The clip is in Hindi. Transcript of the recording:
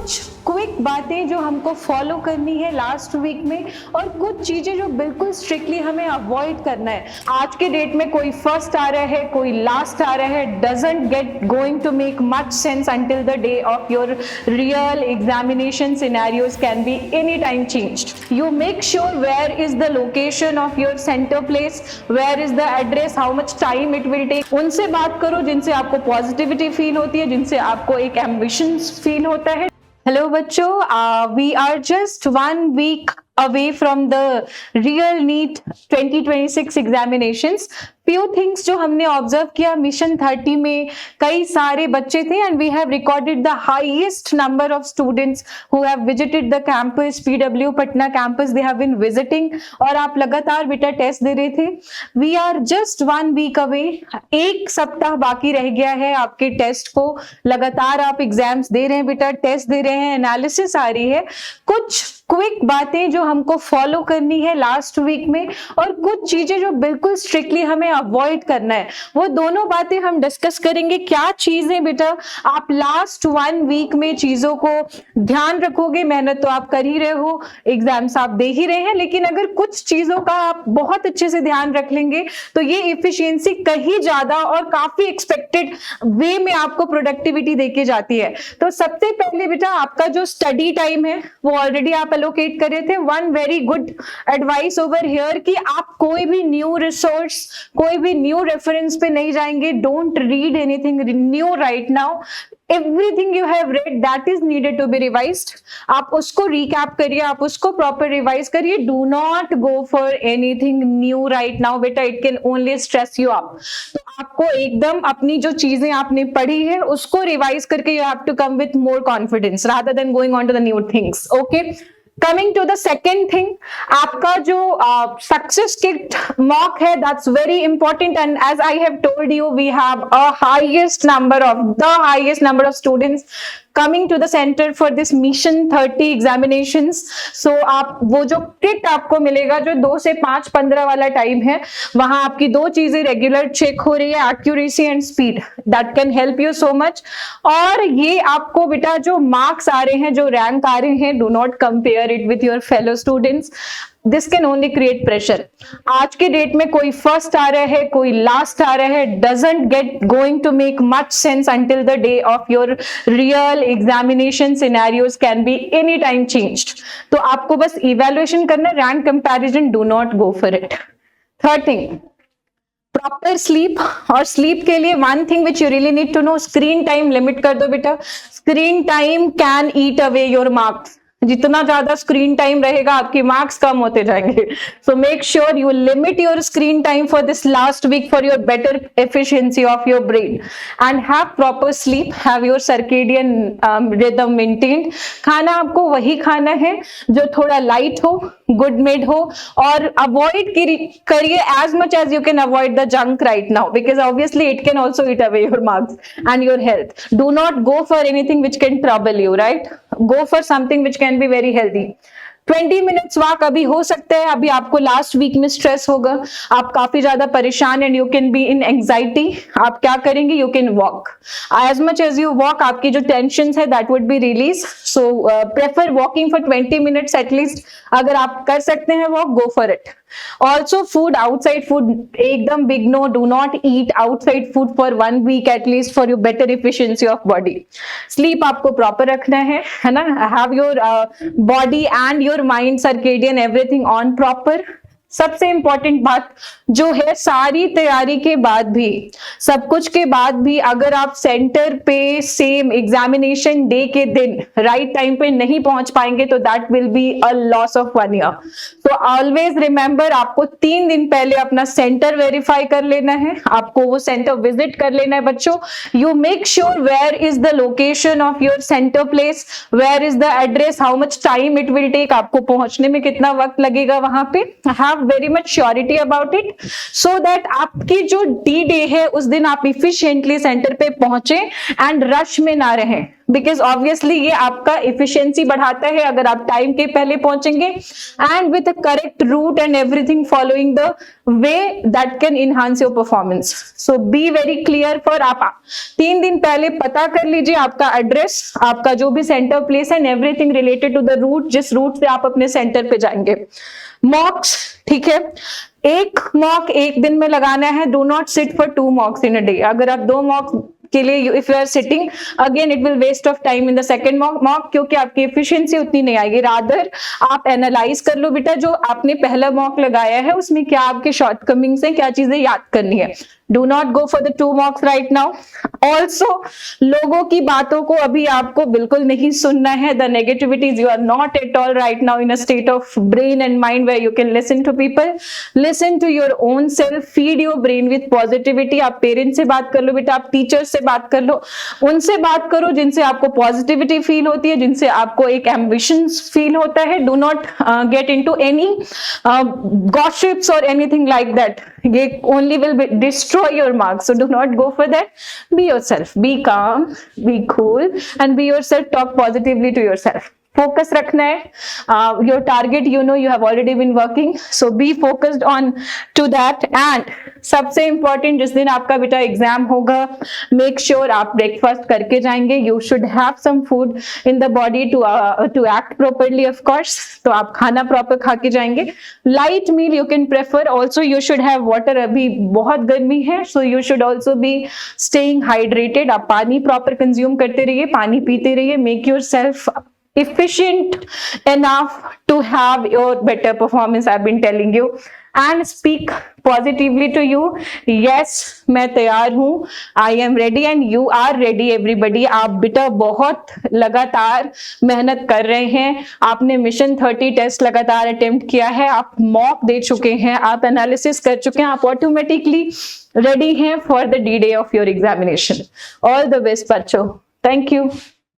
कुछ क्विक बातें जो हमको फॉलो करनी है लास्ट वीक में और कुछ चीजें जो बिल्कुल स्ट्रिक्टली हमें अवॉइड करना है। आज के डेट में कोई फर्स्ट आ रहा है, कोई लास्ट आ रहा है, doesn't get going to make much sense until the day of your real examination scenarios can be any time changed. You make sure where is the location of your centre place, where is the address, how much time it will take. उनसे बात करो जिनसे आपको पॉजिटिविटी फील होती है, जिनसे आपको एक एम्बिशन फील होता है। हेलो बच्चों, we are just 1 week away from the real NEET 2026 examinations. Few things जो हमने ऑब्जर्व किया मिशन 30 में, कई सारे बच्चे थे and we have recorded the highest number of students who have visited the campus, PW Patna campus they have been visiting, और आप लगातार बेटा टेस्ट दे रहे थे। We are just 1 week away, एक सप्ताह बाकी रह गया है आपके टेस्ट को। लगातार आप एग्जाम्स दे रहे हैं बेटा, टेस्ट दे रहे हैं, एनालिसिस आ रही है। कुछ क्विक बातें जो हमको फॉलो करनी है लास्ट वीक में और कुछ चीजें जो बिल्कुल स्ट्रिक्टली हमें अवॉइड करना है, वो दोनों बातें हम डिस्कस करेंगे। क्या चीजें बेटा आप लास्ट 1 week में चीजों को ध्यान रखोगे। मेहनत तो आप कर ही रहे हो, एग्जाम्स आप दे ही रहे हैं, लेकिन अगर कुछ चीजों का आप बहुत अच्छे से ध्यान रख लेंगे तो ये इफिशियंसी कहीं ज्यादा और काफी एक्सपेक्टेड वे में आपको प्रोडक्टिविटी देके जाती है। तो सबसे पहले बेटा आपका जो स्टडी टाइम है वो ऑलरेडी आप एलोकेट कर रहे थे। One very good advice over here कि आप कोई भी न्यू रिसोर्स, कोई भी न्यू रेफरेंस पे नहीं जाएंगे। Don't read anything new right now. Everything you have read that is needed to be revised. आप उसको recap करिए, आप उसको proper revise करिए। Do not go for anything new right now बेटा, it can only stress you up. तो आपको एकदम अपनी जो चीजें आपने पढ़ी है उसको revise करके you have to come with more confidence rather than going on to the new things. Okay? Coming to the second thing, आपका जो success kit mock है, that's very important, and as I have told you, we have the highest number of students coming to the center for this mission 30 examinations. So आप वो जो kit आपको मिलेगा जो 2 से 5-15 वाला टाइम है, वहां आपकी 2 चीजें रेगुलर चेक हो रही है, accuracy and speed. That can help you so much. और ये आपको बेटा जो मार्क्स आ रहे हैं, जो रैंक आ रहे हैं, do not compare it with your fellow students. This can only create pressure. आज के डेट में कोई फर्स्ट आ रहा है, कोई लास्ट आ रहा है, doesn't get going to make much sense until the day of your real examination scenarios can be any time changed. तो आपको बस evaluation करना, rank comparison do not go for it. Third thing, proper sleep. और स्लीप के लिए one thing which you really need to know, screen time limit कर दो बेटा। Screen time can eat away your marks. जितना ज्यादा स्क्रीन टाइम रहेगा आपके मार्क्स कम होते जाएंगे। So make sure you limit your screen time for this last week for your better efficiency of your brain and have proper sleep, have your circadian rhythm maintained. खाना आपको वही खाना है जो थोड़ा लाइट हो, गुड मेड हो, और अवॉइड करिए as much as you can avoid the junk right now because obviously it can also eat away your marks and your health. Do not go for anything which can trouble you, right? Go for something which can be very healthy. 20 minutes walk अभी हो सकता है। अभी आपको लास्ट वीक में स्ट्रेस होगा, आप काफी ज्यादा परेशान and you can be in anxiety. आप क्या करेंगे? You can walk. As much as you walk आपकी जो टेंशन है that would be release. So prefer walking for 20 minutes at least. अगर आप कर सकते हैं walk, go for it. Also food, outside food एकदम big no, do not eat outside food for 1 week at least for your better efficiency of body. Sleep आपको प्रॉपर रखना है ना। Have your body and your mind, circadian, everything on proper. सबसे इंपॉर्टेंट बात जो है, सारी तैयारी के बाद भी, सब कुछ के बाद भी अगर आप सेंटर पे सेम एग्जामिनेशन डे के दिन राइट टाइम पे नहीं पहुंच पाएंगे तो that will be a loss of 1 year. तो ऑलवेज रिमेंबर, आपको 3 दिन पहले अपना सेंटर वेरीफाई कर लेना है, आपको वो सेंटर विजिट कर लेना है बच्चों। You make sure where is the location of your centre place, where is the address, how much time it will take, आपको पहुंचने में कितना वक्त लगेगा वहां पे। Have very much surety about it so that आपकी जो डी डे है उस दिन आप इफिशिएंटली सेंटर पे पहुंचे एंड रश में ना रहें। बिकॉज ऑब्वियसली ये आपका इफिशियंसी बढ़ाता है अगर आप टाइम के पहले पहुंचेंगे, and with correct route and everything following the way that can enhance your performance. So be very clear for, आप 3 दिन पहले पता कर लीजिए आपका एड्रेस, आपका जो भी centre place and everything related to the route, जिस रूट से आप अपने सेंटर पे जाएंगे। मॉक्स, ठीक है, एक मॉक एक दिन में लगाना है, do not sit for 2 mocks in a day. अगर आप 2 मॉक के लिए if you are sitting again it will waste of time in the second mock, क्योंकि आपकी एफिशिएंसी उतनी नहीं आएगी। रादर आप एनालाइज कर लो बेटा जो आपने पहला मॉक लगाया है उसमें क्या आपके शॉर्टकमिंग्स हैं, क्या चीजें याद करनी है। Do not go for the 2 मॉक्स right now. Also लोगों की बातों को अभी आपको बिल्कुल नहीं सुनना है। The negativities, you are not at all right now in a state of brain and mind where you can listen to people. Listen to your own self, feed your brain with positivity. आप पेरेंट्स से बात कर लो बेटा, आप टीचर्स से बात कर लो, उनसे बात करो जिनसे आपको पॉजिटिविटी फील होती है, जिनसे आपको एक एम्बिशन फील होता है। Do not get into any gossips और एनीथिंग लाइक दैट, ये only will destroy your marks, so do not go for that. Be yourself, be calm, be cool and be yourself, talk positively to yourself. Focus रखना है। Your target you know you have already been working, so be focused on to that. And सबसे इंपॉर्टेंट, जिस दिन आपका बेटा एग्जाम होगा मेक श्योर आप ब्रेकफास्ट करके जाएंगे। You should have some food in the body to act properly of course, तो आप खाना प्रॉपर खा के जाएंगे। Light meal you can prefer, also you should have water, अभी बहुत गर्मी है so you should also be staying hydrated. आप पानी प्रॉपर कंज्यूम करते रहिए, पानी पीते रहिए, make your self efficient enough to have your better performance I've been telling you, and speak positively to you. Yes, मैं तैयार हूँ, I am ready and you are ready everybody। आप बेटा बहुत लगातार मेहनत कर रहे हैं, आपने मिशन 30 टेस्ट लगातार अटेम्प्ट किया है, आप मॉक दे चुके हैं, आप एनालिसिस कर चुके हैं, आप ऑटोमेटिकली रेडी हैं for the D-Day of your examination. All the best बच्चों, थैंक यू।